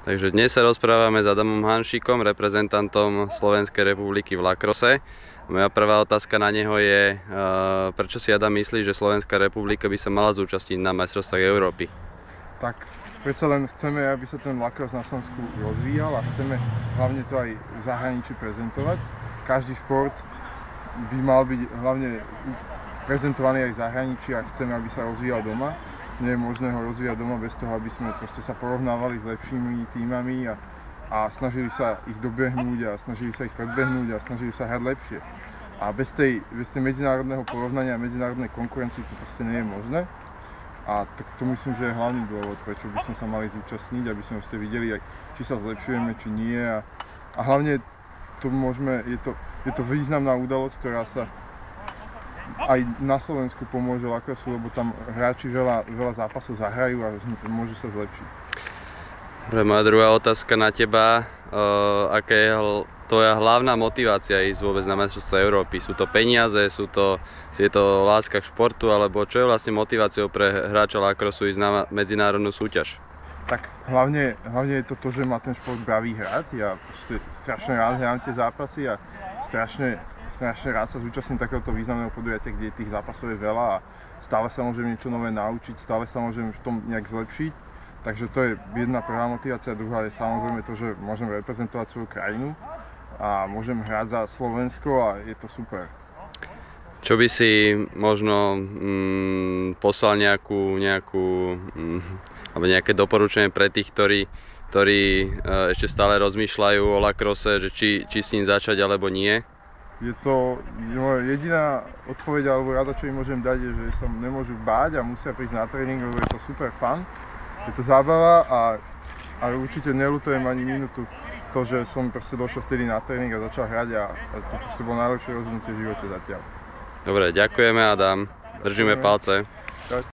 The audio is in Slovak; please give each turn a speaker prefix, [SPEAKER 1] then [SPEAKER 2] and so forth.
[SPEAKER 1] Takže dnes sa rozprávame s Adamom Hanšíkom, reprezentantom Slovenskej republiky v lacrosse. Moja prvá otázka na neho je, prečo si Adam myslí, že Slovenská republika by sa mala zúčastniť na majstrovstvách Európy?
[SPEAKER 2] Tak predsa len chceme, aby sa ten lacrosse na Slovensku rozvíjal a chceme hlavne to aj v zahraničí prezentovať. Každý šport by mal byť hlavne prezentovaný aj v zahraničí a chceme, aby sa rozvíjal doma. Nie je možné ho rozvíjať doma bez toho, aby sme proste sa porovnávali s lepšími tímami a snažili sa ich dobehnúť a snažili sa ich predbehnúť a snažili sa hrať lepšie. A bez tej medzinárodného porovnania a medzinárodnej konkurencie to proste nie je možné. A tak to myslím, že je hlavný dôvod, prečo by sme sa mali zúčastniť, aby sme ste videli, či sa zlepšujeme, či nie. A hlavne to je to významná udalosť, ktorá sa aj na Slovensku pomôže lacrosse, lebo tam hráči veľa zápasov zahrajú a môžu sa zlepšiť.
[SPEAKER 1] Dobre, moja druhá otázka na teba. Aká je tvoja hlavná motivácia ísť vôbec na majstrovstvá Európy? Sú to peniaze, je to láska k športu, alebo čo je vlastne motiváciou pre hráča lacrossu ísť na medzinárodnú súťaž?
[SPEAKER 2] Tak hlavne je to, že ma ten šport baví hrať. Ja strašne rád hrám tie zápasy a strašne rád sa zúčastním takéhoto významného podujatia, kde tých zápasov je veľa a stále sa môžem niečo nové naučiť, stále sa môžem v tom nejak zlepšiť. Takže to je jedna prvá motivácia, druhá je samozrejme to, že môžem reprezentovať svoju krajinu a môžem hrať za Slovensko a je to super.
[SPEAKER 1] Čo by si možno poslal alebo nejaké doporučenie pre tých, ktorí ešte stále rozmýšľajú o lacrosse, že či s ním začať alebo nie?
[SPEAKER 2] Je to moja jediná odpoveď alebo rada, čo im môžem dať, je, že sa nemôžu báť a musia prísť na tréning, lebo je to super fun. Je to zábava a určite neľutujem ani minútu to, že som proste došiel vtedy na tréning a začal hrať a to bolo najlepšie rozhodnutie v živote zatiaľ.
[SPEAKER 1] Dobre, ďakujeme Adam, držíme palce.